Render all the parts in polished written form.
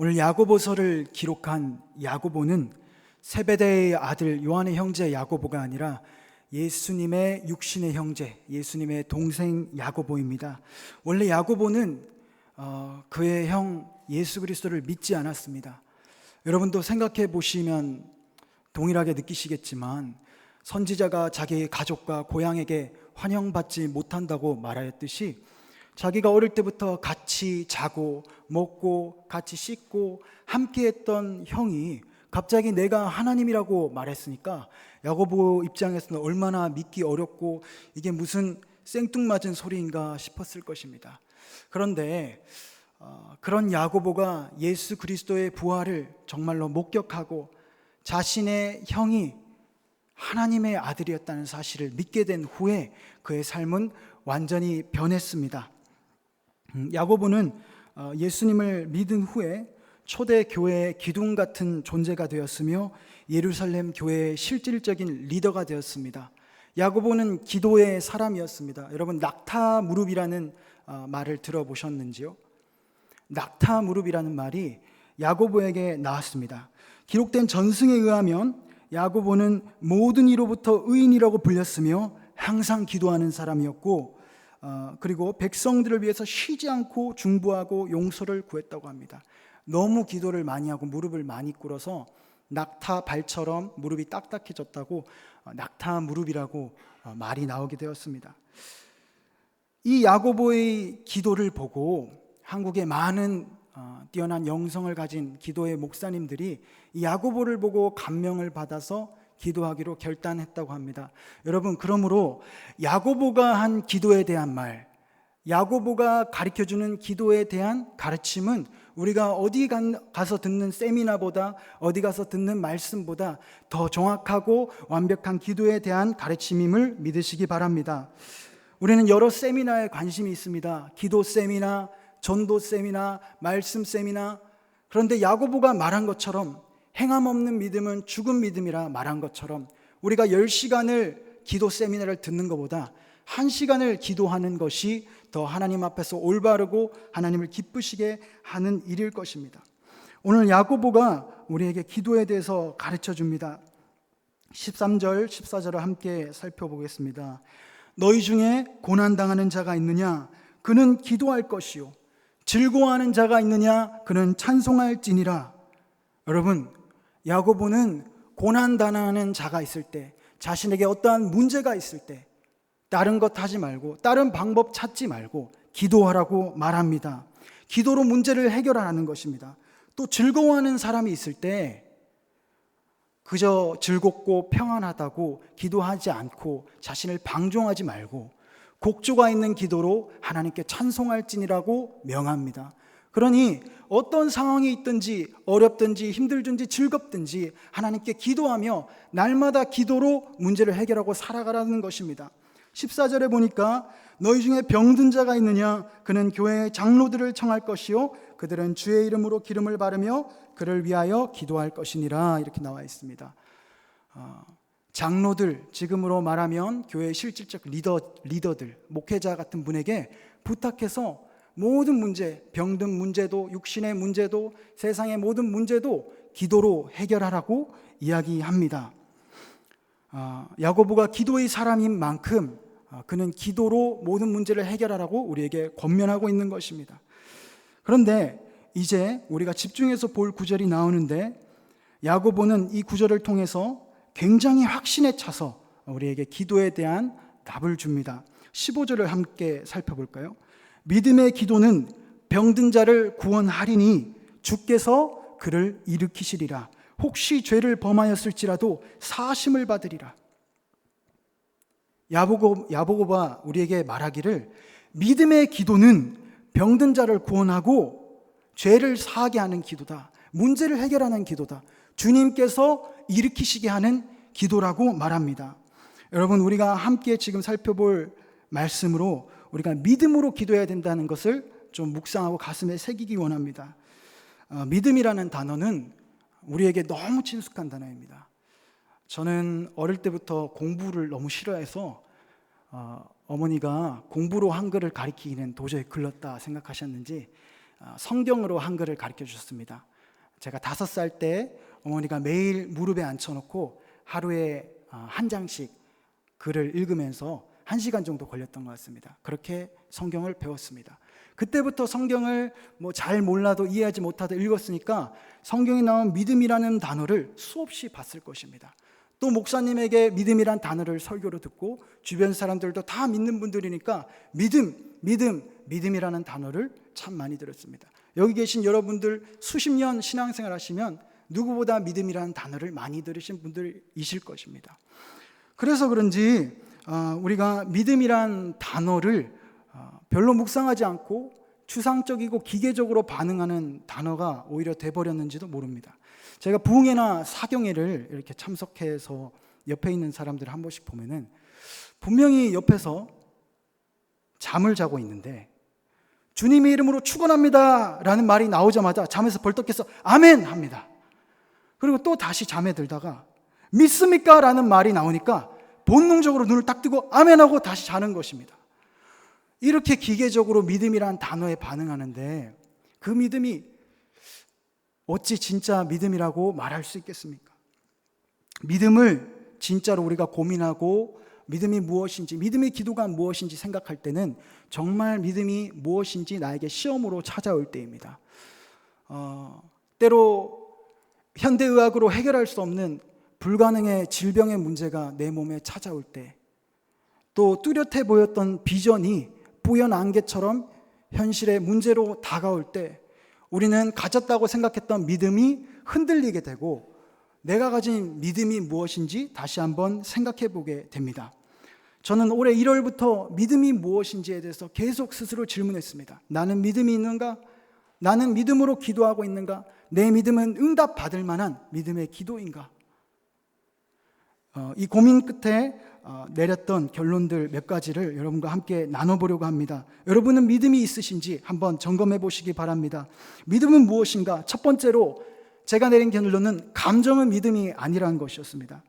오늘 야고보서를 기록한 야고보는 세베대의 아들 요한의 형제 야고보가 아니라 예수님의 육신의 형제, 예수님의 동생 야고보입니다. 원래 야고보는 그의 형 예수 그리스도를 믿지 않았습니다. 여러분도 생각해 보시면 동일하게 느끼시겠지만, 선지자가 자기 가족과 고향에게 환영받지 못한다고 말하였듯이 자기가 어릴 때부터 같이 자고 먹고 같이 씻고 함께했던 형이 갑자기 내가 하나님이라고 말했으니까 야고보 입장에서는 얼마나 믿기 어렵고 이게 무슨 생뚱맞은 소리인가 싶었을 것입니다. 그런데 그런 야고보가 예수 그리스도의 부활을 정말로 목격하고 자신의 형이 하나님의 아들이었다는 사실을 믿게 된 후에 그의 삶은 완전히 변했습니다. 야고보는 예수님을 믿은 후에 초대 교회의 기둥 같은 존재가 되었으며 예루살렘 교회의 실질적인 리더가 되었습니다. 야고보는 기도의 사람이었습니다. 여러분, 낙타 무릎이라는 말을 들어보셨는지요? 낙타 무릎이라는 말이 야고보에게 나왔습니다. 기록된 전승에 의하면 야고보는 모든 이로부터 의인이라고 불렸으며 항상 기도하는 사람이었고, 그리고 백성들을 위해서 쉬지 않고 중보하고 용서를 구했다고 합니다. 너무 기도를 많이 하고 무릎을 많이 꿇어서 낙타 발처럼 무릎이 딱딱해졌다고 낙타 무릎이라고 말이 나오게 되었습니다. 이 야고보의 기도를 보고 한국의 많은 뛰어난 영성을 가진 기도의 목사님들이 이 야고보를 보고 감명을 받아서 기도하기로 결단했다고 합니다. 여러분, 그러므로 야고보가 한 기도에 대한 말, 야고보가 가르쳐주는 기도에 대한 가르침은 우리가 어디 가서 듣는 세미나보다, 어디 가서 듣는 말씀보다 더 정확하고 완벽한 기도에 대한 가르침임을 믿으시기 바랍니다. 우리는 여러 세미나에 관심이 있습니다. 기도 세미나, 전도 세미나, 말씀 세미나. 그런데 야고보가 말한 것처럼 행함 없는 믿음은 죽은 믿음이라 말한 것처럼 우리가 10시간을 기도 세미나를 듣는 것보다 1시간을 기도하는 것이 더 하나님 앞에서 올바르고 하나님을 기쁘시게 하는 일일 것입니다. 오늘 야고보가 우리에게 기도에 대해서 가르쳐 줍니다. 13절, 14절을 함께 살펴보겠습니다. 너희 중에 고난당하는 자가 있느냐? 그는 기도할 것이요. 즐거워하는 자가 있느냐? 그는 찬송할지니라. 여러분, 야고보는 고난당하는 자가 있을 때, 자신에게 어떠한 문제가 있을 때 다른 것 하지 말고, 다른 방법 찾지 말고 기도하라고 말합니다. 기도로 문제를 해결하는 것입니다. 또 즐거워하는 사람이 있을 때 그저 즐겁고 평안하다고 기도하지 않고 자신을 방종하지 말고 곡조가 있는 기도로 하나님께 찬송할지니라고 명합니다. 그러니 어떤 상황이 있든지 어렵든지 힘들든지 즐겁든지 하나님께 기도하며 날마다 기도로 문제를 해결하고 살아가라는 것입니다. 14절에 보니까 너희 중에 병든 자가 있느냐? 그는 교회의 장로들을 청할 것이요 그들은 주의 이름으로 기름을 바르며 그를 위하여 기도할 것이니라. 이렇게 나와 있습니다. 장로들, 지금으로 말하면 교회의 실질적 리더들, 목회자 같은 분에게 부탁해서 모든 문제, 병든 문제도, 육신의 문제도, 세상의 모든 문제도 기도로 해결하라고 이야기합니다. 야고보가 기도의 사람인 만큼 그는 기도로 모든 문제를 해결하라고 우리에게 권면하고 있는 것입니다. 그런데 이제 우리가 집중해서 볼 구절이 나오는데, 야고보는 이 구절을 통해서 굉장히 확신에 차서 우리에게 기도에 대한 답을 줍니다. 15절을 함께 살펴볼까요? 믿음의 기도는 병든 자를 구원하리니 주께서 그를 일으키시리라. 혹시 죄를 범하였을지라도 사심을 받으리라. 야고보가 우리에게 말하기를 믿음의 기도는 병든 자를 구원하고 죄를 사하게 하는 기도다. 문제를 해결하는 기도다. 주님께서 일으키시게 하는 기도라고 말합니다. 여러분, 우리가 함께 지금 살펴볼 말씀으로 우리가 믿음으로 기도해야 된다는 것을 좀 묵상하고 가슴에 새기기 원합니다. 믿음이라는 단어는 우리에게 너무 친숙한 단어입니다. 저는 어릴 때부터 공부를 너무 싫어해서 어머니가 공부로 한글을 가리키기는 도저히 글렀다 생각하셨는지 성경으로 한글을 가르쳐 주셨습니다. 제가 5살 때 어머니가 매일 무릎에 앉혀놓고 하루에 한 장씩 글을 읽으면서 1시간 정도 걸렸던 것 같습니다. 그렇게 성경을 배웠습니다. 그때부터 성경을 잘 몰라도 이해하지 못하도 읽었으니까 성경에 나온 믿음이라는 단어를 수없이 봤을 것입니다. 또 목사님에게 믿음이란 단어를 설교로 듣고 주변 사람들도 다 믿는 분들이니까 믿음이라는 단어를 참 많이 들었습니다. 여기 계신 여러분들 수십 년 신앙생활 하시면 누구보다 믿음이라는 단어를 많이 들으신 분들이실 것입니다. 그래서 그런지 우리가 믿음이란 단어를 별로 묵상하지 않고 추상적이고 기계적으로 반응하는 단어가 오히려 돼버렸는지도 모릅니다. 제가 부흥회나 사경회를 이렇게 참석해서 옆에 있는 사람들을 한 번씩 보면은 분명히 옆에서 잠을 자고 있는데 주님의 이름으로 축원합니다 라는 말이 나오자마자 잠에서 벌떡 깨서 아멘 합니다. 그리고 또 다시 잠에 들다가 믿습니까? 라는 말이 나오니까 본능적으로 눈을 딱 뜨고 아멘 하고 다시 자는 것입니다. 이렇게 기계적으로 믿음이란 단어에 반응하는데 그 믿음이 어찌 진짜 믿음이라고 말할 수 있겠습니까? 믿음을 진짜로 우리가 고민하고 믿음이 무엇인지, 믿음의 기도가 무엇인지 생각할 때는 정말 믿음이 무엇인지 나에게 시험으로 찾아올 때입니다. 때로 현대의학으로 해결할 수 없는 불가능의 질병의 문제가 내 몸에 찾아올 때, 또 뚜렷해 보였던 비전이 뿌연 안개처럼 현실의 문제로 다가올 때 우리는 가졌다고 생각했던 믿음이 흔들리게 되고 내가 가진 믿음이 무엇인지 다시 한번 생각해 보게 됩니다. 저는 올해 1월부터 믿음이 무엇인지에 대해서 계속 스스로 질문했습니다. 나는 믿음이 있는가? 나는 믿음으로 기도하고 있는가? 내 믿음은 응답받을 만한 믿음의 기도인가? 이 고민 끝에 내렸던 결론들 몇 가지를 여러분과 함께 나눠보려고 합니다. 여러분은 믿음이 있으신지 한번 점검해 보시기 바랍니다. 믿음은 무엇인가? 첫 번째로 제가 내린 결론은 감정은 믿음이 아니라는 것이었습니다.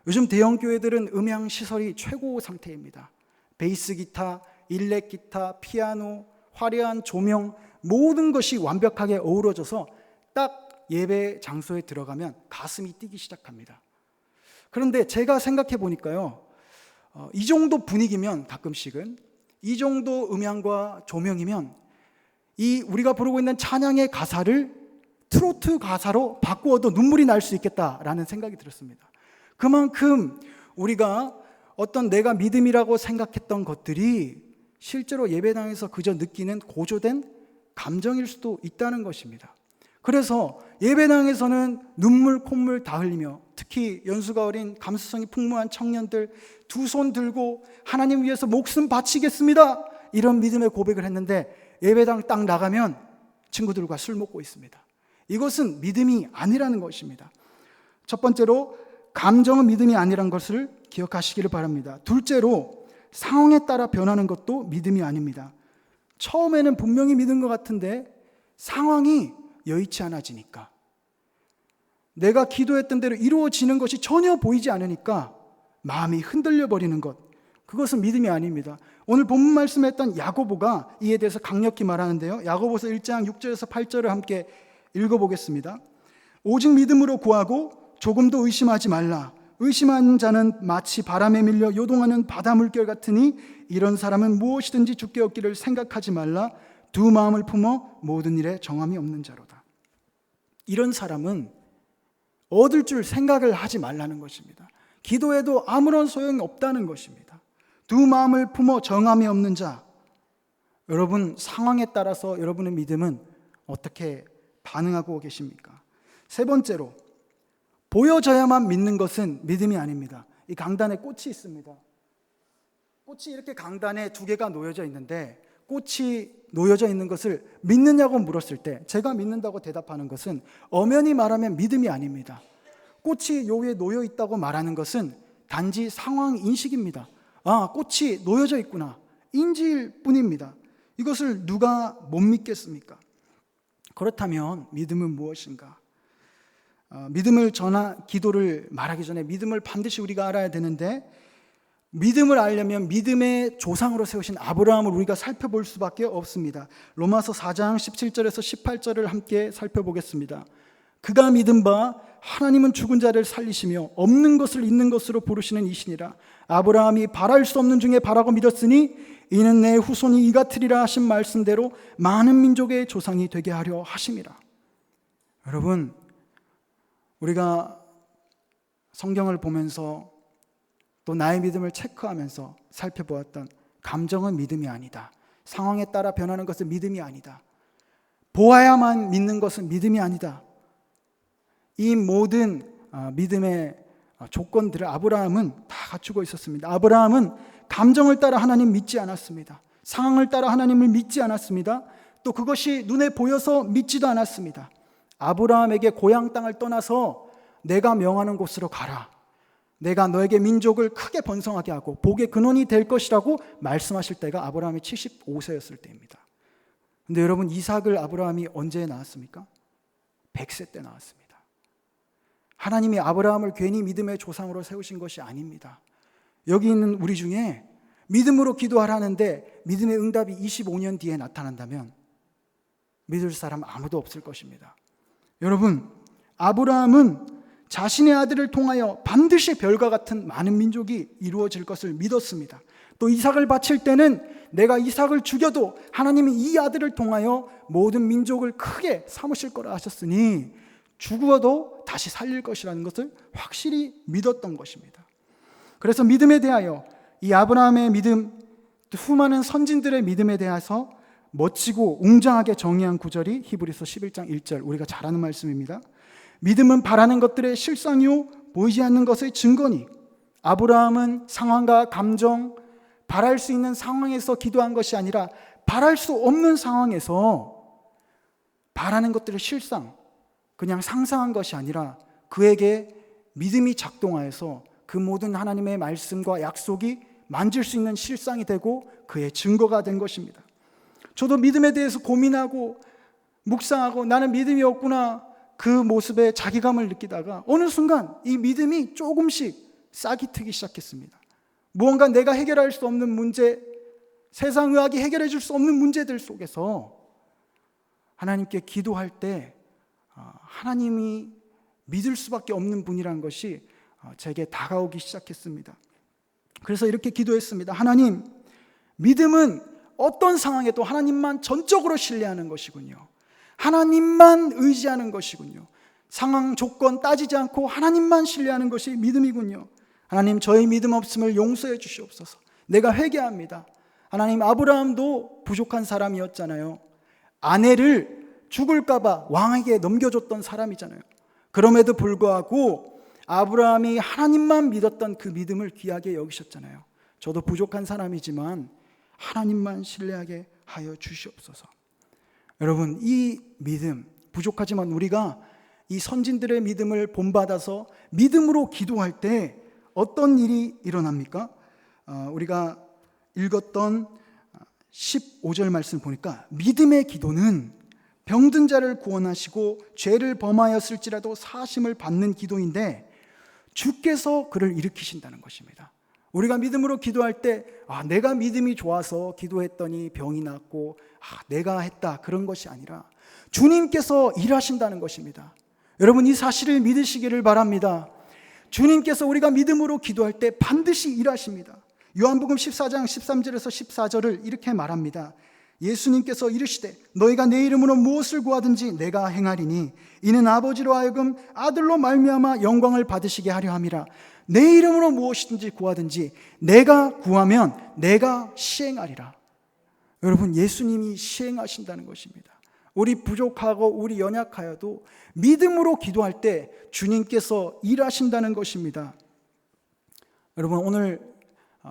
요즘 대형 교회들은 음향 시설이 최고 상태입니다. 베이스 기타, 일렉 기타, 피아노, 화려한 조명, 모든 것이 완벽하게 어우러져서 딱 예배 장소에 들어가면 가슴이 뛰기 시작합니다. 그런데 제가 생각해 보니까요, 이 정도 분위기면 가끔씩은 이 정도 음향과 조명이면 이 우리가 부르고 있는 찬양의 가사를 트로트 가사로 바꾸어도 눈물이 날 수 있겠다라는 생각이 들었습니다. 그만큼 우리가 어떤 내가 믿음이라고 생각했던 것들이 실제로 예배당에서 그저 느끼는 고조된 감정일 수도 있다는 것입니다. 그래서 예배당에서는 눈물 콧물 다 흘리며 특히 연수가 어린 감수성이 풍부한 청년들 두 손 들고 하나님 위해서 목숨 바치겠습니다 이런 믿음의 고백을 했는데 예배당 딱 나가면 친구들과 술 먹고 있습니다. 이것은 믿음이 아니라는 것입니다. 첫 번째로 감정은 믿음이 아니라는 것을 기억하시기를 바랍니다. 둘째로 상황에 따라 변하는 것도 믿음이 아닙니다. 처음에는 분명히 믿은 것 같은데 상황이 여의치 않아지니까, 내가 기도했던 대로 이루어지는 것이 전혀 보이지 않으니까 마음이 흔들려 버리는 것, 그것은 믿음이 아닙니다. 오늘 본문 말씀에 했던 야고보가 이에 대해서 강력히 말하는데요, 야고보서 1장 6절에서 8절을 함께 읽어보겠습니다. 오직 믿음으로 구하고 조금도 의심하지 말라. 의심하는 자는 마치 바람에 밀려 요동하는 바다 물결 같으니 이런 사람은 무엇이든지 주께 얻기를 생각하지 말라. 두 마음을 품어 모든 일에 정함이 없는 자로다. 이런 사람은 얻을 줄 생각을 하지 말라는 것입니다. 기도해도 아무런 소용이 없다는 것입니다. 두 마음을 품어 정함이 없는 자. 여러분 상황에 따라서 여러분의 믿음은 어떻게 반응하고 계십니까? 세 번째로 보여져야만 믿는 것은 믿음이 아닙니다. 이 강단에 꽃이 있습니다. 꽃이 이렇게 강단에 두 개가 놓여져 있는데 꽃이 놓여져 있는 것을 믿느냐고 물었을 때 제가 믿는다고 대답하는 것은 엄연히 말하면 믿음이 아닙니다. 꽃이 요 위에 놓여 있다고 말하는 것은 단지 상황 인식입니다. 아, 꽃이 놓여져 있구나, 인지일 뿐입니다. 이것을 누가 못 믿겠습니까? 그렇다면 믿음은 무엇인가? 믿음을 기도를 말하기 전에 믿음을 반드시 우리가 알아야 되는데, 믿음을 알려면 믿음의 조상으로 세우신 아브라함을 우리가 살펴볼 수밖에 없습니다. 로마서 4장 17절에서 18절을 함께 살펴보겠습니다. 그가 믿은 바 하나님은 죽은 자를 살리시며 없는 것을 있는 것으로 부르시는 이시니라. 아브라함이 바랄 수 없는 중에 바라고 믿었으니 이는 내 후손이 이 같으리라 하신 말씀대로 많은 민족의 조상이 되게 하려 하심이라. 여러분, 우리가 성경을 보면서 또 나의 믿음을 체크하면서 살펴보았던 감정은 믿음이 아니다. 상황에 따라 변하는 것은 믿음이 아니다. 보아야만 믿는 것은 믿음이 아니다. 이 모든 믿음의 조건들을 아브라함은 다 갖추고 있었습니다. 아브라함은 감정을 따라 하나님 믿지 않았습니다. 상황을 따라 하나님을 믿지 않았습니다. 또 그것이 눈에 보여서 믿지도 않았습니다. 아브라함에게 고향 땅을 떠나서 내가 명하는 곳으로 가라. 내가 너에게 민족을 크게 번성하게 하고 복의 근원이 될 것이라고 말씀하실 때가 아브라함이 75세였을 때입니다. 근데 여러분, 이삭을 아브라함이 언제 낳았습니까? 100세 때 낳았습니다. 하나님이 아브라함을 괜히 믿음의 조상으로 세우신 것이 아닙니다. 여기 있는 우리 중에 믿음으로 기도하라는데 믿음의 응답이 25년 뒤에 나타난다면 믿을 사람 아무도 없을 것입니다. 여러분, 아브라함은 자신의 아들을 통하여 반드시 별과 같은 많은 민족이 이루어질 것을 믿었습니다. 또 이삭을 바칠 때는 내가 이삭을 죽여도 하나님이 이 아들을 통하여 모든 민족을 크게 삼으실 거라 하셨으니 죽어도 다시 살릴 것이라는 것을 확실히 믿었던 것입니다. 그래서 믿음에 대하여 이 아브라함의 믿음, 수많은 선진들의 믿음에 대해서 멋지고 웅장하게 정의한 구절이 히브리서 11장 1절, 우리가 잘 아는 말씀입니다. 믿음은 바라는 것들의 실상이요 보이지 않는 것의 증거니. 아브라함은 상황과 감정, 바랄 수 있는 상황에서 기도한 것이 아니라 바랄 수 없는 상황에서 바라는 것들의 실상, 그냥 상상한 것이 아니라 그에게 믿음이 작동하여서 그 모든 하나님의 말씀과 약속이 만질 수 있는 실상이 되고 그의 증거가 된 것입니다. 저도 믿음에 대해서 고민하고 묵상하고 나는 믿음이 없구나, 그 모습에 자기감을 느끼다가 어느 순간 이 믿음이 조금씩 싹이 트기 시작했습니다. 무언가 내가 해결할 수 없는 문제, 세상 의학이 해결해 줄 수 없는 문제들 속에서 하나님께 기도할 때 하나님이 믿을 수밖에 없는 분이라는 것이 제게 다가오기 시작했습니다. 그래서 이렇게 기도했습니다. 하나님, 믿음은 어떤 상황에도 하나님만 전적으로 신뢰하는 것이군요. 하나님만 의지하는 것이군요. 상황, 조건 따지지 않고 하나님만 신뢰하는 것이 믿음이군요. 하나님, 저의 믿음 없음을 용서해 주시옵소서. 내가 회개합니다. 하나님, 아브라함도 부족한 사람이었잖아요. 아내를 죽을까 봐 왕에게 넘겨줬던 사람이잖아요. 그럼에도 불구하고 아브라함이 하나님만 믿었던 그 믿음을 귀하게 여기셨잖아요. 저도 부족한 사람이지만 하나님만 신뢰하게 하여 주시옵소서. 여러분, 이 믿음, 부족하지만 우리가 이 선진들의 믿음을 본받아서 믿음으로 기도할 때 어떤 일이 일어납니까? 우리가 읽었던 15절 말씀 보니까 믿음의 기도는 병든 자를 구원하시고 죄를 범하였을지라도 사심을 받는 기도인데 주께서 그를 일으키신다는 것입니다. 우리가 믿음으로 기도할 때 내가 믿음이 좋아서 기도했더니 병이 낫고 내가 했다, 그런 것이 아니라 주님께서 일하신다는 것입니다. 여러분, 이 사실을 믿으시기를 바랍니다. 주님께서 우리가 믿음으로 기도할 때 반드시 일하십니다. 요한복음 14장 13절에서 14절을 이렇게 말합니다. 예수님께서 이르시되 너희가 내 이름으로 무엇을 구하든지 내가 행하리니 이는 아버지로 하여금 아들로 말미암아 영광을 받으시게 하려 함이라. 내 이름으로 무엇이든지 구하든지 내가 구하면 내가 시행하리라. 여러분, 예수님이 시행하신다는 것입니다. 우리 부족하고 우리 연약하여도 믿음으로 기도할 때 주님께서 일하신다는 것입니다. 여러분, 오늘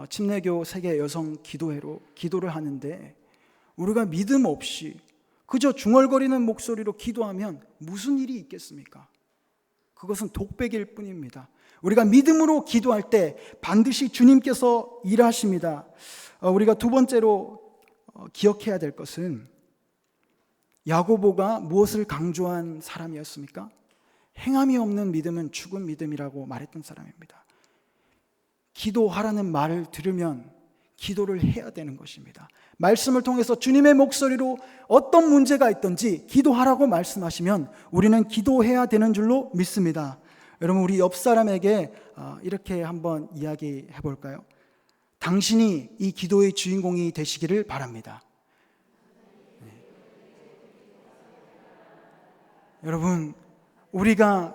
침례교 세계 여성 기도회로 기도를 하는데 우리가 믿음 없이 그저 중얼거리는 목소리로 기도하면 무슨 일이 있겠습니까? 그것은 독백일 뿐입니다. 우리가 믿음으로 기도할 때 반드시 주님께서 일하십니다. 우리가 두 번째로 기억해야 될 것은 야고보가 무엇을 강조한 사람이었습니까? 행함이 없는 믿음은 죽은 믿음이라고 말했던 사람입니다. 기도하라는 말을 들으면 기도를 해야 되는 것입니다. 말씀을 통해서 주님의 목소리로 어떤 문제가 있든지 기도하라고 말씀하시면 우리는 기도해야 되는 줄로 믿습니다. 여러분, 우리 옆 사람에게 이렇게 한번 이야기해 볼까요? 당신이 이 기도의 주인공이 되시기를 바랍니다. 여러분,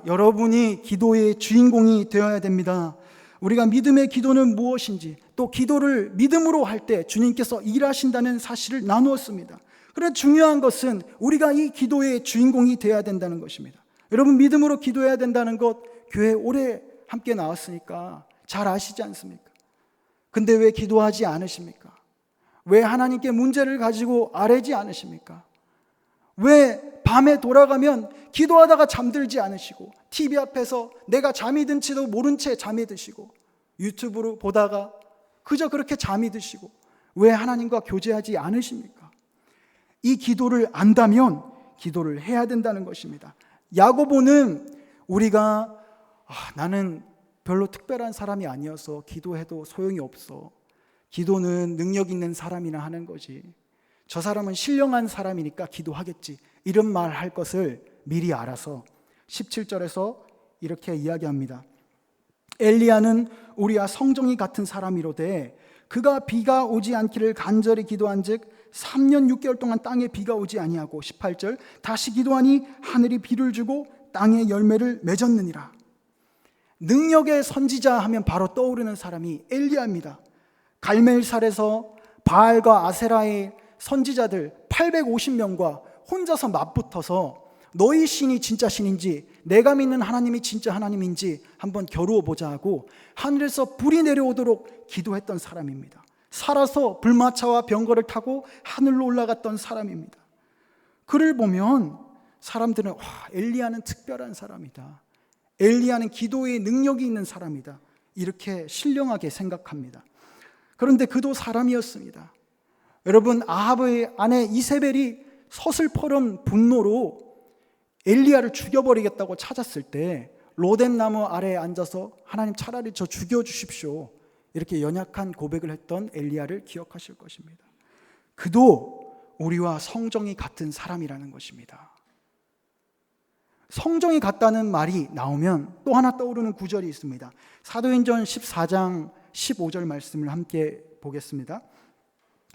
여러분이 기도의 주인공이 되어야 됩니다. 우리가 믿음의 기도는 무엇인지, 또 기도를 믿음으로 할 때 주님께서 일하신다는 사실을 나누었습니다. 그러나 중요한 것은 우리가 이 기도의 주인공이 되어야 된다는 것입니다. 여러분, 믿음으로 기도해야 된다는 것 교회 오래 함께 나왔으니까 잘 아시지 않습니까? 근데 왜 기도하지 않으십니까? 왜 하나님께 문제를 가지고 아뢰지 않으십니까? 왜 밤에 돌아가면 기도하다가 잠들지 않으시고 TV 앞에서 내가 잠이 든지도 모른 채 잠이 드시고 유튜브로 보다가 그저 그렇게 잠이 드시고 왜 하나님과 교제하지 않으십니까? 이 기도를 안다면 기도를 해야 된다는 것입니다. 야고보는 우리가 나는 별로 특별한 사람이 아니어서 기도해도 소용이 없어. 기도는 능력 있는 사람이나 하는 거지. 저 사람은 신령한 사람이니까 기도하겠지. 이런 말 할 것을 미리 알아서 17절에서 이렇게 이야기합니다. 엘리야는 우리와 성정이 같은 사람이로되 그가 비가 오지 않기를 간절히 기도한즉 3년 6개월 동안 땅에 비가 오지 아니하고 18절 다시 기도하니 하늘이 비를 주고 땅에 열매를 맺었느니라. 능력의 선지자 하면 바로 떠오르는 사람이 엘리야입니다. 갈멜살에서 바알과 아세라의 선지자들 850명과 혼자서 맞붙어서 너희 신이 진짜 신인지 내가 믿는 하나님이 진짜 하나님인지 한번 겨루어 보자 하고 하늘에서 불이 내려오도록 기도했던 사람입니다. 살아서 불마차와 병거를 타고 하늘로 올라갔던 사람입니다. 그를 보면 사람들은 엘리야는 특별한 사람이다. 엘리야는 기도의 능력이 있는 사람이다. 이렇게 신령하게 생각합니다. 그런데 그도 사람이었습니다. 여러분, 아합의 아내 이세벨이 서슬퍼런 분노로 엘리야를 죽여버리겠다고 찾았을 때 로덴 나무 아래에 앉아서 하나님 차라리 저 죽여주십시오. 이렇게 연약한 고백을 했던 엘리야를 기억하실 것입니다. 그도 우리와 성정이 같은 사람이라는 것입니다. 성정이 같다는 말이 나오면 또 하나 떠오르는 구절이 있습니다. 사도행전 14장 15절 말씀을 함께 보겠습니다.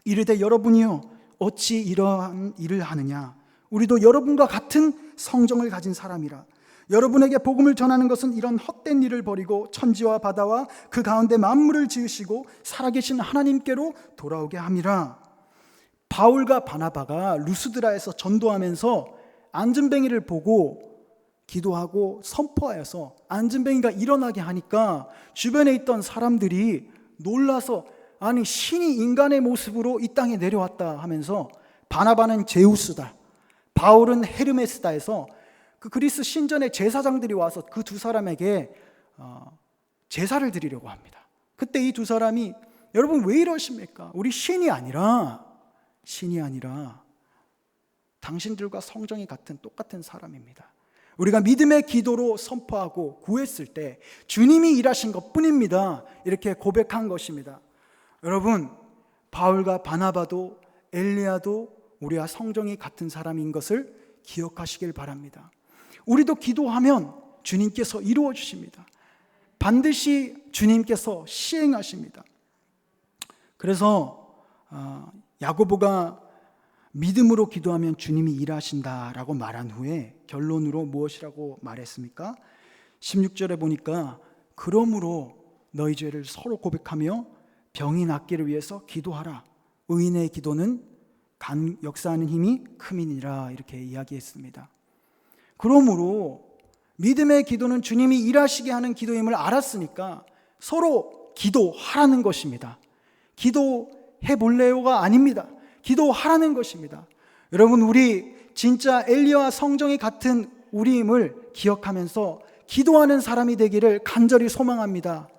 이르되 여러분이요 어찌 이러한 일을 하느냐 우리도 여러분과 같은 성정을 가진 사람이라. 여러분에게 복음을 전하는 것은 이런 헛된 일을 버리고 천지와 바다와 그 가운데 만물을 지으시고 살아계신 하나님께로 돌아오게 함이라. 바울과 바나바가 루스드라에서 전도하면서 안전뱅이를 보고 기도하고 선포하여서 안전뱅이가 일어나게 하니까 주변에 있던 사람들이 놀라서 아니 신이 인간의 모습으로 이 땅에 내려왔다 하면서 바나바는 제우스다, 바울은 헤르메스다 해서 그 그리스 신전의 제사장들이 와서 그 두 사람에게 제사를 드리려고 합니다. 그때 이 두 사람이 여러분 왜 이러십니까? 우리 신이 아니라 당신들과 성정이 같은 똑같은 사람입니다. 우리가 믿음의 기도로 선포하고 구했을 때 주님이 일하신 것뿐입니다. 이렇게 고백한 것입니다. 여러분, 바울과 바나바도 엘리야도 우리와 성정이 같은 사람인 것을 기억하시길 바랍니다. 우리도 기도하면 주님께서 이루어 주십니다. 반드시 주님께서 시행하십니다. 그래서 야고보가 믿음으로 기도하면 주님이 일하신다라고 말한 후에 결론으로 무엇이라고 말했습니까? 16절에 보니까 그러므로 너희 죄를 서로 고백하며 병이 낫기를 위해서 기도하라. 의인의 기도는 역사하는 힘이 큼이니라. 이렇게 이야기했습니다. 그러므로 믿음의 기도는 주님이 일하시게 하는 기도임을 알았으니까 서로 기도하라는 것입니다. 기도해 볼래요가 아닙니다. 기도하라는 것입니다. 여러분, 우리 진짜 엘리야와 성정이 같은 우리임을 기억하면서 기도하는 사람이 되기를 간절히 소망합니다.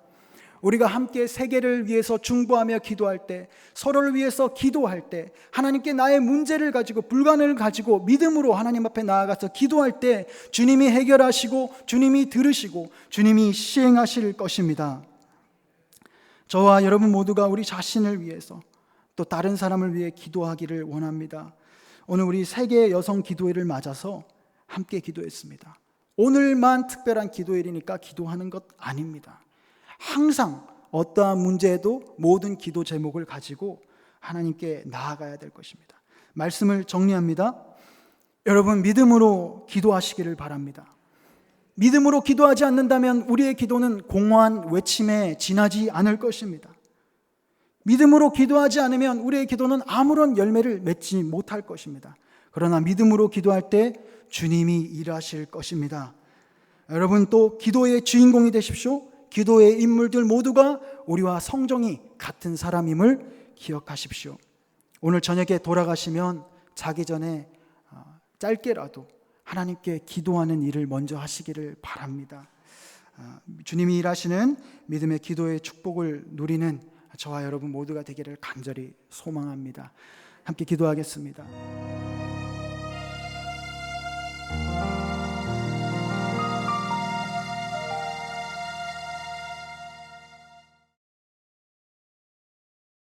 우리가 함께 세계를 위해서 중보하며 기도할 때, 서로를 위해서 기도할 때, 하나님께 나의 문제를 가지고 불가능을 가지고 믿음으로 하나님 앞에 나아가서 기도할 때 주님이 해결하시고 주님이 들으시고 주님이 시행하실 것입니다. 저와 여러분 모두가 우리 자신을 위해서 또 다른 사람을 위해 기도하기를 원합니다. 오늘 우리 세계 여성 기도회를 맞아서 함께 기도했습니다. 오늘만 특별한 기도일이니까 기도하는 것 아닙니다. 항상 어떠한 문제에도 모든 기도 제목을 가지고 하나님께 나아가야 될 것입니다. 말씀을 정리합니다. 여러분, 믿음으로 기도하시기를 바랍니다. 믿음으로 기도하지 않는다면 우리의 기도는 공허한 외침에 지나지 않을 것입니다. 믿음으로 기도하지 않으면 우리의 기도는 아무런 열매를 맺지 못할 것입니다. 그러나 믿음으로 기도할 때 주님이 일하실 것입니다. 여러분, 또 기도의 주인공이 되십시오. 기도의 인물들 모두가 우리와 성정이 같은 사람임을 기억하십시오. 오늘 저녁에 돌아가시면 자기 전에 짧게라도 하나님께 기도하는 일을 먼저 하시기를 바랍니다. 주님이 일하시는 믿음의 기도의 축복을 누리는 저와 여러분 모두가 되기를 간절히 소망합니다. 함께 기도하겠습니다.